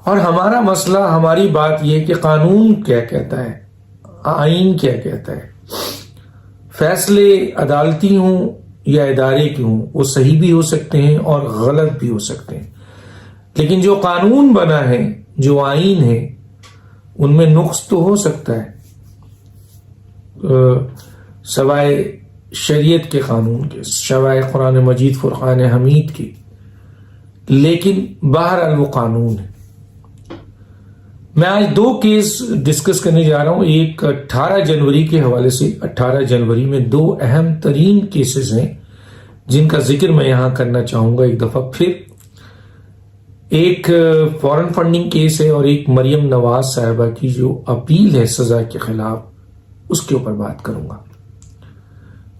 اور ہمارا مسئلہ، ہماری بات یہ کہ قانون کیا کہتا ہے، آئین کیا کہتا ہے. فیصلے عدالتی ہوں یا ادارے کے ہوں، وہ صحیح بھی ہو سکتے ہیں اور غلط بھی ہو سکتے ہیں، لیکن جو قانون بنا ہے، جو آئین ہے، ان میں نقص تو ہو سکتا ہے سوائے شریعت کے قانون کے، سوائے قرآن مجید فرقان حمید کے، لیکن بہرحال وہ قانون ہے. میں آج 2 کیس ڈسکس کرنے جا رہا ہوں. ایک 18 جنوری کے حوالے سے. 18 جنوری میں 2 اہم ترین کیسز ہیں جن کا ذکر میں یہاں کرنا چاہوں گا ایک دفعہ پھر. ایک فورن فنڈنگ کیس ہے اور ایک مریم نواز صاحبہ کی جو اپیل ہے سزا کے خلاف، اس کے اوپر بات کروں گا.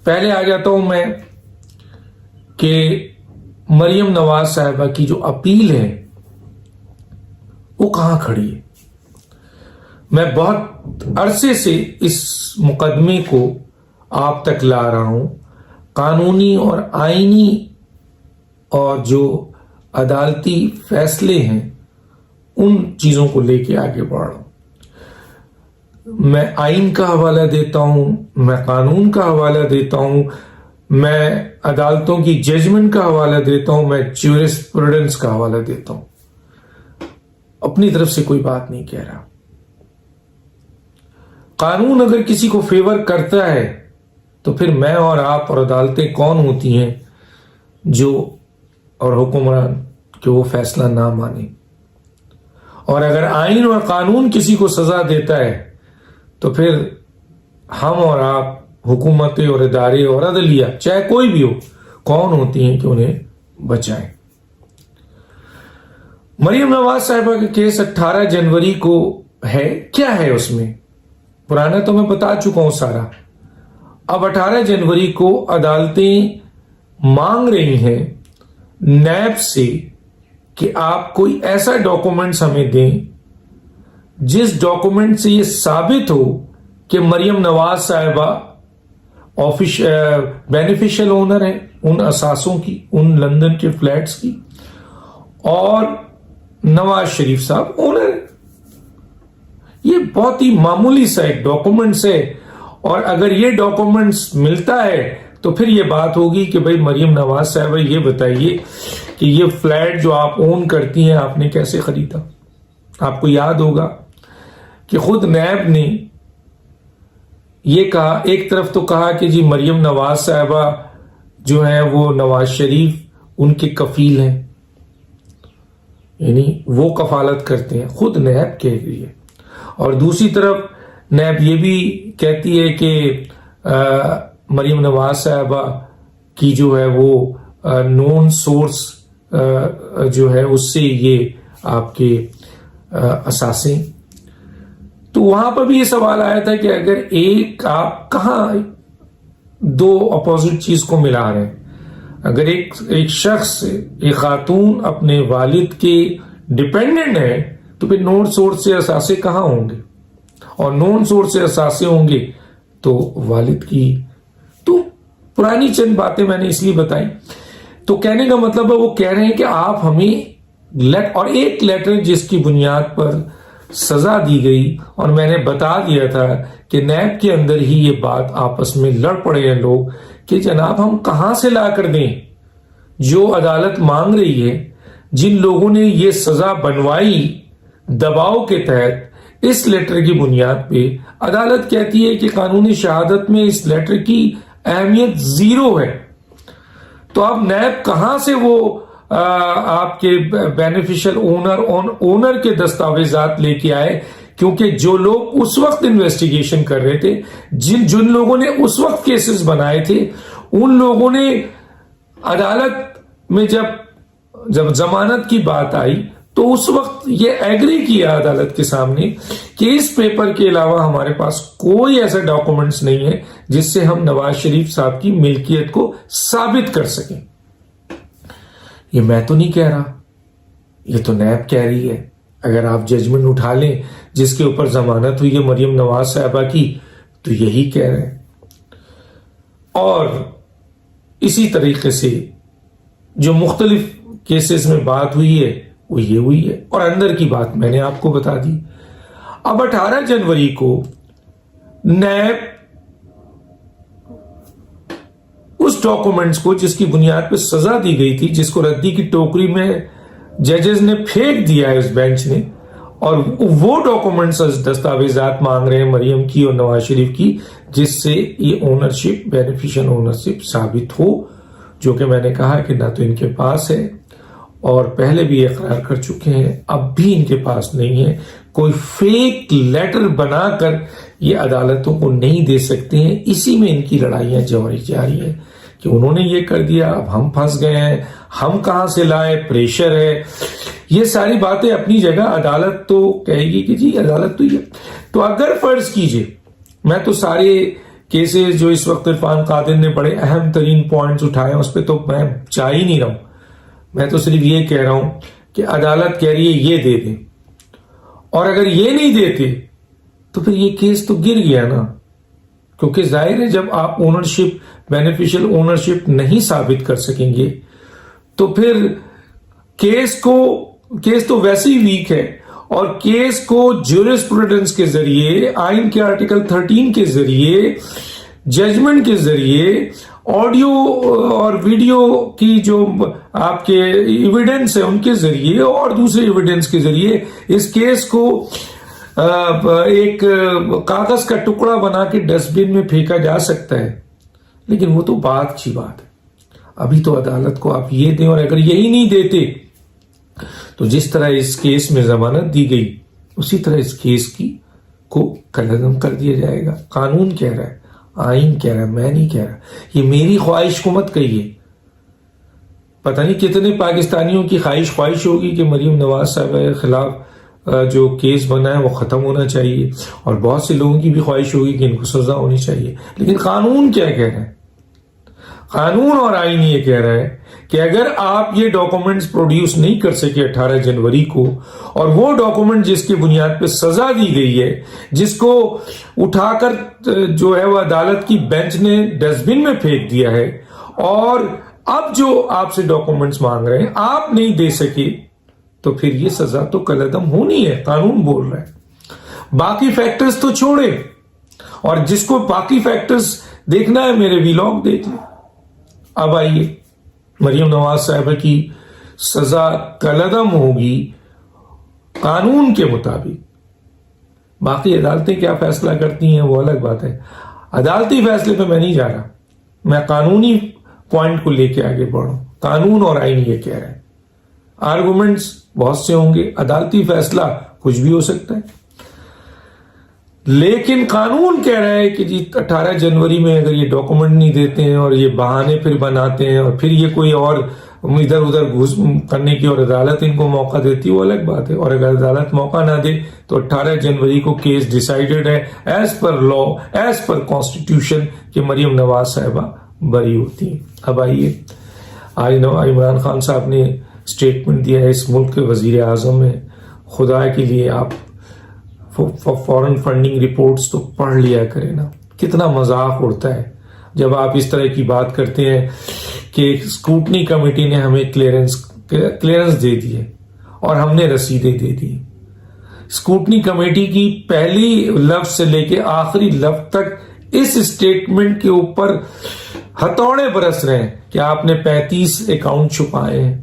پہلے آ جاتا ہوں میں کہ مریم نواز صاحبہ کی جو اپیل ہے وہ کہاں کھڑی ہے. میں بہت عرصے سے اس مقدمے کو آپ تک لا رہا ہوں، قانونی اور آئینی اور جو عدالتی فیصلے ہیں ان چیزوں کو لے کے آگے بڑھ رہا ہوں. میں آئین کا حوالہ دیتا ہوں، میں قانون کا حوالہ دیتا ہوں، میں عدالتوں کی ججمنٹ کا حوالہ دیتا ہوں، میں جورسپروڈنس کا حوالہ دیتا ہوں. اپنی طرف سے کوئی بات نہیں کہہ رہا. قانون اگر کسی کو فیور کرتا ہے تو پھر میں اور آپ اور عدالتیں کون ہوتی ہیں جو اور حکمران کہ وہ فیصلہ نہ مانے. اور اگر آئین اور قانون کسی کو سزا دیتا ہے تو پھر ہم اور آپ، حکومتیں اور ادارے اور عدلیہ چاہے کوئی بھی ہو، کون ہوتی ہیں کہ انہیں بچائیں. مریم نواز صاحبہ کا کیس 18 جنوری کو ہے. کیا ہے اس میں؟ پرانا تو میں بتا چکا ہوں سارا. اب 18 جنوری کو عدالتیں مانگ رہی ہیں نیب سے کہ آپ کوئی ایسا ڈاکومنٹس ہمیں دیں جس ڈاکومنٹ سے یہ ثابت ہو کہ مریم نواز صاحبہ بینیفیشل اونر ہیں ان اثاثوں کی، ان لندن کے فلیٹس کی، اور نواز شریف صاحب اونر ہیں. یہ بہت ہی معمولی سا ایک ڈاکومنٹس ہے، اور اگر یہ ڈاکومنٹس ملتا ہے تو پھر یہ بات ہوگی کہ بھئی مریم نواز صاحبہ یہ بتائیے کہ یہ فلیٹ جو آپ اون کرتی ہیں آپ نے کیسے خریدا. آپ کو یاد ہوگا کہ خود نیب نے یہ کہا، ایک طرف تو کہا کہ جی مریم نواز صاحبہ جو ہے وہ نواز شریف ان کے کفیل ہیں، یعنی وہ کفالت کرتے ہیں، خود نیب کہہ رہی ہے. اور دوسری طرف نیب یہ بھی کہتی ہے کہ مریم نواز صاحبہ کی جو ہے وہ نون سورس جو ہے اس سے یہ آپ کے اثاثے. تو وہاں پر بھی یہ سوال آیا تھا کہ اگر ایک آپ کہاں 2 اپوزٹ چیز کو ملا رہے ہیں. اگر ایک شخص، ایک خاتون اپنے والد کے ڈیپینڈنٹ ہے تو پھر نون سورس سے اثاثے کہاں ہوں گے؟ اور نون سورس سے اثاثے ہوں گے تو والد کی. تو پرانی چند باتیں میں نے اس لیے بتائی. تو کہنے کا مطلب ہے وہ کہہ رہے ہیں کہ آپ ہمیں اور ایک لیٹر جس کی بنیاد پر سزا دی گئی، اور میں نے بتا دیا تھا کہ نیب کے اندر ہی یہ بات آپس میں لڑ پڑے ہیں لوگ کہ جناب ہم کہاں سے لا کر دیں جو عدالت مانگ رہی ہے. جن لوگوں نے یہ سزا بنوائی دباؤ کے تحت، اس لیٹر کی بنیاد پہ عدالت کہتی ہے کہ قانونی شہادت میں اس لیٹر کی اہمیت 0 ہے. تو اب نیب کہاں سے وہ آپ کے بینیفیشل اونر کے دستاویزات لے کے آئے؟ کیونکہ جو لوگ اس وقت انویسٹیگیشن کر رہے تھے، جن لوگوں نے اس وقت کیسز بنائے تھے، ان لوگوں نے عدالت میں جب ضمانت کی بات آئی تو اس وقت یہ ایگری کیا عدالت کے سامنے کہ اس پیپر کے علاوہ ہمارے پاس کوئی ایسا ڈاکومنٹس نہیں ہے جس سے ہم نواز شریف صاحب کی ملکیت کو ثابت کر سکیں. یہ میں تو نہیں کہہ رہا، یہ تو نیب کہہ رہی ہے. اگر آپ ججمنٹ اٹھا لیں جس کے اوپر ضمانت ہوئی ہے مریم نواز صاحبہ کی تو یہی کہہ رہے ہیں. اور اسی طریقے سے جو مختلف کیسز میں بات ہوئی ہے وہ یہ ہوئی ہے. اور اندر کی بات میں نے آپ کو بتا دی. اب 18 جنوری کو نیب اس ڈاکومنٹس کو جس کی بنیاد پہ سزا دی گئی تھی، جس کو ردی کی ٹوکری میں ججز نے پھینک دیا ہے اس بینچ نے، اور وہ ڈاکومنٹس دستاویزات مانگ رہے ہیں مریم کی اور نواز شریف کی، جس سے یہ اونرشپ بینیفیشل اونرشپ ثابت ہو، جو کہ میں نے کہا کہ نہ تو ان کے پاس ہے اور پہلے بھی اقرار کر چکے ہیں، اب بھی ان کے پاس نہیں ہے. کوئی فیک لیٹر بنا کر یہ عدالتوں کو نہیں دے سکتے ہیں. اسی میں ان کی لڑائیاں جاری ہیں کہ انہوں نے یہ کر دیا، اب ہم پھنس گئے ہیں، ہم کہاں سے لائے، پریشر ہے. یہ ساری باتیں اپنی جگہ، عدالت تو کہے گی کہ جی عدالت تو یہ. تو اگر فرض کیجئے، میں تو سارے کیسز جو اس وقت عرفان قادر نے بڑے اہم ترین پوائنٹس اٹھائے ہیں اس پہ تو میں جا ہی نہیں رہا ہوں. میں تو صرف یہ کہہ رہا ہوں کہ عدالت کہہ رہی ہے یہ دے دیں، اور اگر یہ نہیں دیتے تو پھر یہ کیس تو گر گیا نا. کیونکہ ظاہر ہے جب آپ اونرشپ بینیفیشل اونرشپ نہیں ثابت کر سکیں گے تو پھر کیس تو ویسے ہی ویک ہے، اور کیس کو جورسپروڈنس کے ذریعے، آئین کے آرٹیکل 13 کے ذریعے، ججمنٹ کے ذریعے، آڈیو اور ویڈیو کی جو آپ کے ایویڈنس ہے ان کے ذریعے اور دوسرے ایویڈنس کے ذریعے اس کیس کو ایک کاغذ کا ٹکڑا بنا کے ڈسٹ بن میں پھینکا جا سکتا ہے. لیکن وہ تو بات کی بات ہے. ابھی تو عدالت کو آپ یہ دیں، اور اگر یہی نہیں دیتے تو جس طرح اس کیس میں ضمانت دی گئی اسی طرح اس کیس کو کلعدم کر دیا جائے گا. قانون کہہ رہا ہے، آئین کہہ رہا ہے، میں نہیں کہہ رہا. یہ میری خواہش کو مت کہیے. پتہ نہیں کتنے پاکستانیوں کی خواہش ہوگی کہ مریم نواز صاحبہ کے خلاف جو کیس بنا ہے وہ ختم ہونا چاہیے، اور بہت سے لوگوں کی بھی خواہش ہوگی کہ ان کو سزا ہونی چاہیے. لیکن قانون کیا کہہ رہا ہے؟ قانون اور آئین یہ کہہ رہا ہے کہ اگر آپ یہ ڈاکومنٹس پروڈیوس نہیں کر سکے 18 جنوری کو، اور وہ ڈاکومنٹ جس کی بنیاد پہ سزا دی گئی ہے، جس کو اٹھا کر جو ہے وہ عدالت کی بینچ نے ڈسٹ بن میں پھینک دیا ہے، اور اب جو آپ سے ڈاکومنٹس مانگ رہے ہیں آپ نہیں دے سکے، تو پھر یہ سزا تو کالعدم ہونی ہے. قانون بول رہا ہے. باقی فیکٹرز تو چھوڑے، اور جس کو باقی فیکٹرز دیکھنا ہے میرے ویلاگ دیکھ لیں. اب آئیے، مریم نواز صاحبہ کی سزا کالعدم ہوگی قانون کے مطابق. باقی عدالتیں کیا فیصلہ کرتی ہیں وہ الگ بات ہے. عدالتی فیصلے پہ میں نہیں جا رہا، میں قانونی پوائنٹ کو لے کے آگے بڑھوں. قانون اور آئین یہ کہہ رہے ہیں. آرگومنٹس بہت سے ہوں گے، عدالتی فیصلہ کچھ بھی ہو سکتا ہے، لیکن قانون کہہ رہا ہے کہ جی 18 جنوری میں اگر یہ ڈاکومنٹ نہیں دیتے ہیں اور یہ بہانے پھر بناتے ہیں اور پھر یہ کوئی اور ادھر ادھر گھس کرنے کی اور عدالت ان کو موقع دیتی ہے، وہ الگ بات ہے. اور اگر عدالت موقع نہ دے تو 18 جنوری کو کیس ڈیسائیڈڈ ہے ایز پر لا، ایز پر کانسٹیٹیوشن، کہ مریم نواز صاحبہ بری ہوتی ہیں. اب آئیے، آج عمران خان صاحب نے اسٹیٹمنٹ دیا ہے، اس ملک کے وزیر اعظم ہیں. خدا کے لیے آپ فورن فنڈنگ رپورٹس تو پڑھ لیا کریں نا. کتنا مذاق اڑتا ہے جب آپ اس طرح کی بات کرتے ہیں کہ اسکروٹنی کمیٹی نے ہمیں کلیئرنس دے دی ہے اور ہم نے رسیدیں دے دی. اسکروٹنی کمیٹی کی پہلی لفظ سے لے کے آخری لفظ تک اس اسٹیٹمنٹ کے اوپر ہتھوڑے برس رہے ہیں کہ آپ نے 35 اکاؤنٹ چھپائے ہیں،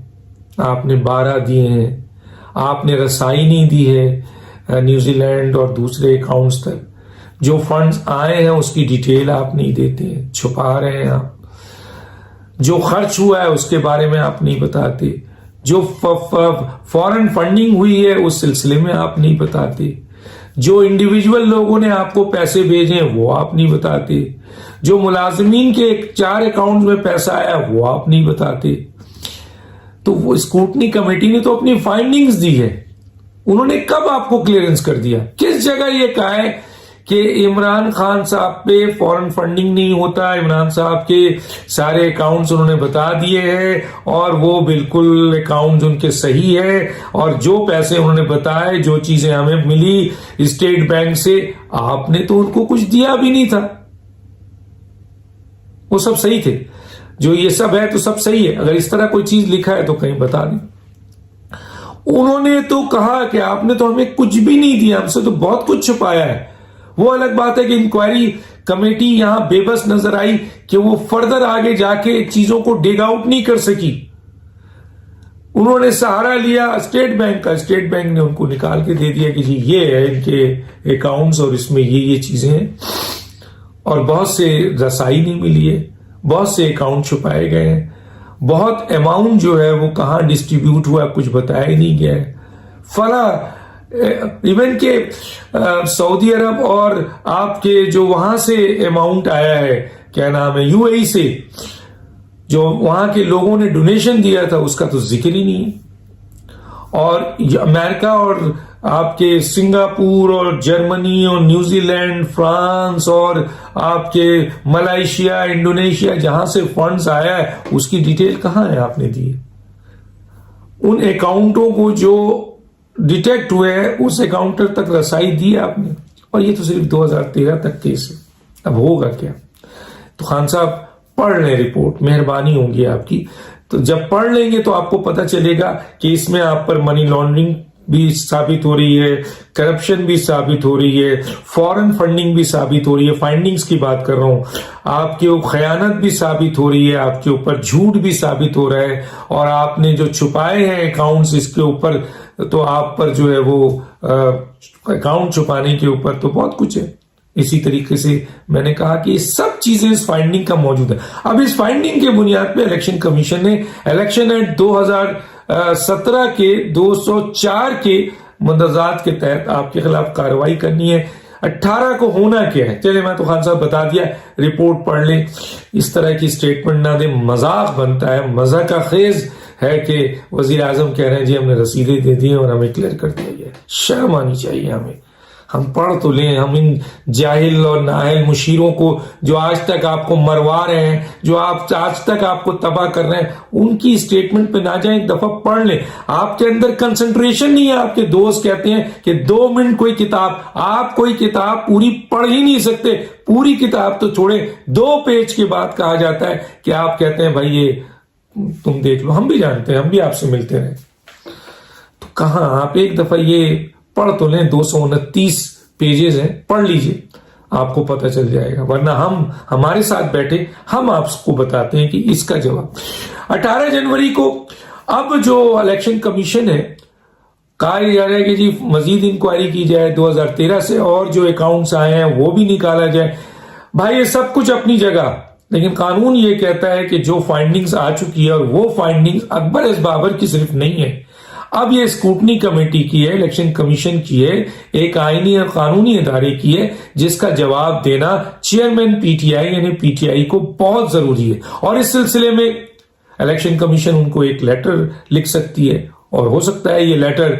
آپ نے 12 دیے ہیں، آپ نے رسائی نہیں دی ہے نیوزی لینڈ اور دوسرے اکاؤنٹس تک. جو فنڈز آئے ہیں اس کی ڈیٹیل آپ نہیں دیتے ہیں، چھپا رہے ہیں آپ. جو خرچ ہوا ہے اس کے بارے میں آپ نہیں بتاتے. جو فورن فنڈنگ ہوئی ہے اس سلسلے میں آپ نہیں بتاتے. جو انڈیویجول لوگوں نے آپ کو پیسے بھیجے ہیں وہ آپ نہیں بتاتے. جو ملازمین کے 4 اکاؤنٹ میں پیسہ آیا وہ آپ نہیں بتاتے. تو وہ اسکروٹنی کمیٹی نے تو اپنی فائنڈنگز دی ہے. انہوں نے کب آپ کو کلیئرنس کر دیا؟ کس جگہ یہ کہا ہے کہ عمران خان صاحب پہ فورن فنڈنگ نہیں ہوتا؟ عمران صاحب کے سارے اکاؤنٹس انہوں نے بتا دیے ہیں اور وہ بالکل اکاؤنٹس ان کے صحیح ہے، اور جو پیسے انہوں نے بتائے، جو چیزیں ہمیں ملی اسٹیٹ بینک سے، آپ نے تو ان کو کچھ دیا بھی نہیں تھا. وہ سب صحیح تھے. جو یہ سب ہے تو سب صحیح ہے. اگر اس طرح کوئی چیز لکھا ہے تو کہیں بتا دیں. انہوں نے تو کہا کہ آپ نے تو ہمیں کچھ بھی نہیں دیا، ہم سے تو بہت کچھ چھپایا ہے. وہ الگ بات ہے کہ انکوائری کمیٹی یہاں بے بس نظر آئی کہ وہ فردر آگے جا کے چیزوں کو ڈگ آؤٹ نہیں کر سکی. انہوں نے سہارا لیا اسٹیٹ بینک کا، اسٹیٹ بینک نے ان کو نکال کے دے دیا کہ جی یہ ہے ان کے اکاؤنٹس اور اس میں یہ چیزیں ہیں، اور بہت سے رسائی نہیں ملی ہے، بہت سے اکاؤنٹ چھپائے گئے ہیں، بہت اماؤنٹ جو ہے وہ کہاں ڈسٹریبیوٹ ہوا کچھ بتایا ہی نہیں گیا ہے. فلاں ایون کہ سعودی عرب اور آپ کے جو وہاں سے اماؤنٹ آیا ہے، کیا نام ہے، یو اے ای سے جو وہاں کے لوگوں نے ڈونیشن دیا تھا، اس کا تو ذکر ہی نہیں. اور امریکہ اور آپ کے سنگاپور اور جرمنی اور نیوزی لینڈ، فرانس اور آپ کے ملائیشیا، انڈونیشیا، جہاں سے فنڈز آیا ہے اس کی ڈیٹیل کہاں ہے آپ نے دی؟ ان اکاؤنٹوں کو جو ڈیٹیکٹ ہوئے ہیں اس اکاؤنٹر تک رسائی دی آپ نے، اور یہ تو صرف 2013 تک کیس ہے. اب ہوگا کیا؟ تو خان صاحب پڑھ لیں رپورٹ، مہربانی ہوگی آپ کی. تو جب پڑھ لیں گے تو آپ کو پتہ چلے گا کہ اس میں آپ پر منی لانڈرنگ بھی ثابت ہو رہی ہے، کرپشن بھی ثابت ہو رہی ہے، فورن فنڈنگ بھی ثابت ہو رہی ہے. فائنڈنگز کی بات کر رہا ہوں. آپ کے خیانت بھی ثابت ہو رہی ہے، آپ کے اوپر جھوٹ بھی ثابت ہو رہا ہے، اور آپ نے جو چھپائے ہیں اکاؤنٹس اس کے اوپر تو آپ پر جو ہے وہ اکاؤنٹ چھپانے کے اوپر تو بہت کچھ ہے. اسی طریقے سے میں نے کہا کہ یہ سب چیزیں اس فائنڈنگ کا موجود ہے. اب اس فائنڈنگ کے بنیاد پہ الیکشن کمیشن نے الیکشن ایکٹ 2017 کے 204 کے مندرجات کے تحت آپ کے خلاف کارروائی کرنی ہے. 18 کو ہونا کیا ہے؟ چلے میں تو خان صاحب بتا دیا، رپورٹ پڑھ لیں. اس طرح کی سٹیٹمنٹ نہ دیں، مذاق بنتا ہے، مزہ کا خیز ہے کہ وزیر اعظم کہہ رہے ہیں جی ہم نے رسیدیں دے دی ہیں اور ہمیں کلیئر کر دیا گیا. شرم آنی چاہیے ہمیں. ہم پڑھ تو لیں. ہم ان جاہل اور نااہل مشیروں کو جو آج تک آپ کو مروا رہے ہیں، جو آج تک آپ کو تباہ کر رہے ہیں، ان کی اسٹیٹمنٹ پہ نہ جائیں، ایک دفعہ پڑھ لیں. آپ کے اندر کنسنٹریشن نہیں ہے. آپ کے دوست کہتے ہیں کہ 2 منٹ کوئی کتاب، آپ کوئی کتاب پوری پڑھ ہی نہیں سکتے. پوری کتاب تو چھوڑے، 2 پیج کے بعد کہا جاتا ہے کہ آپ کہتے ہیں بھائی یہ تم دیکھ لو. ہم بھی جانتے ہیں، ہم بھی آپ سے ملتے رہے. تو کہاں آپ ایک دفعہ یہ پڑھ تو لیں. 229 پیجز ہیں، پڑھ لیجئے، آپ کو پتہ چل جائے گا. ورنہ ہمارے ساتھ بیٹھے، ہم آپ کو بتاتے ہیں کہ اس کا جواب. 18 جنوری کو اب جو الیکشن کمیشن ہے، کہا جا رہا ہے کہ جی مزید انکوائری کی جائے 2013 سے، اور جو اکاؤنٹس آئے ہیں وہ بھی نکالا جائے. بھائی یہ سب کچھ اپنی جگہ، لیکن قانون یہ کہتا ہے کہ جو فائنڈنگز آ چکی ہے، اور وہ فائنڈنگز اکبر ایس بابر کی صرف نہیں ہے، اب یہ اسکروٹنی کمیٹی کی ہے، الیکشن کمیشن کی ہے، ایک آئینی اور قانونی ادارے کی ہے، جس کا جواب دینا چیئرمین پی ٹی آئی یعنی پی ٹی آئی کو بہت ضروری ہے. اور اس سلسلے میں الیکشن کمیشن ان کو ایک لیٹر لکھ سکتی ہے، اور ہو سکتا ہے یہ لیٹر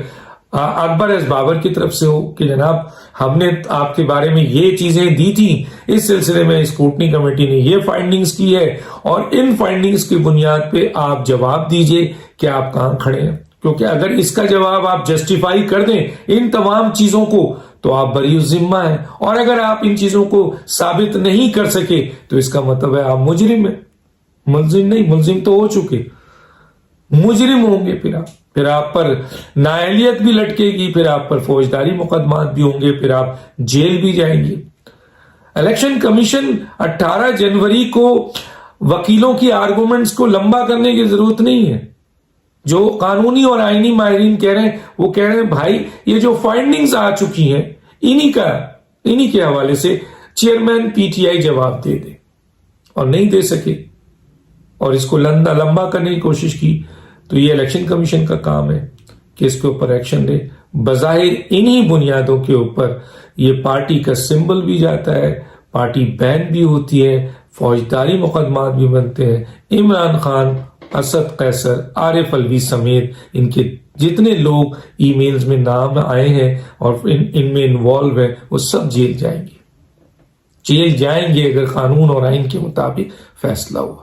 اکبر ایس بابر کی طرف سے ہو کہ جناب ہم نے آپ کے بارے میں یہ چیزیں دی تھیں، اس سلسلے میں اسکروٹنی کمیٹی نے یہ فائنڈنگز کی ہے، اور ان فائنڈنگز کی بنیاد پہ آپ جواب دیجئے کہ آپ کہاں کھڑے ہیں. کیونکہ اگر اس کا جواب آپ جسٹیفائی کر دیں ان تمام چیزوں کو تو آپ بری الذمہ ہیں، اور اگر آپ ان چیزوں کو ثابت نہیں کر سکے تو اس کا مطلب ہے آپ مجرم ہیں. ملزم نہیں، ملزم تو ہو چکے، مجرم ہوں گے. پھر آپ پر نااہلیت بھی لٹکے گی، پھر آپ پر فوجداری مقدمات بھی ہوں گے، پھر آپ جیل بھی جائیں گے. الیکشن کمیشن 18 جنوری کو وکیلوں کی آرگومنٹس کو لمبا کرنے کی ضرورت نہیں ہے. جو قانونی اور آئینی ماہرین کہہ رہے ہیں، وہ کہہ رہے ہیں بھائی یہ جو فائنڈنگز آ چکی ہیں انہی کے حوالے سے چیئرمین پی ٹی آئی جواب دے دے، اور نہیں دے سکے اور اس کو لمبا کرنے کی کوشش کی. تو یہ الیکشن کمیشن کا کام ہے کہ اس کے اوپر ایکشن لے. بظاہر انہی بنیادوں کے اوپر یہ پارٹی کا سمبل بھی جاتا ہے، پارٹی بین بھی ہوتی ہے، فوجداری مقدمات بھی بنتے ہیں. عمران خان، اسد قیصر، عارف الوی سمیت ان کے جتنے لوگ ای میلز میں نام آئے ہیں اور ان میں انوالو ہیں، وہ سب جیل جائیں گے اگر قانون اور آئین کے مطابق فیصلہ ہوا.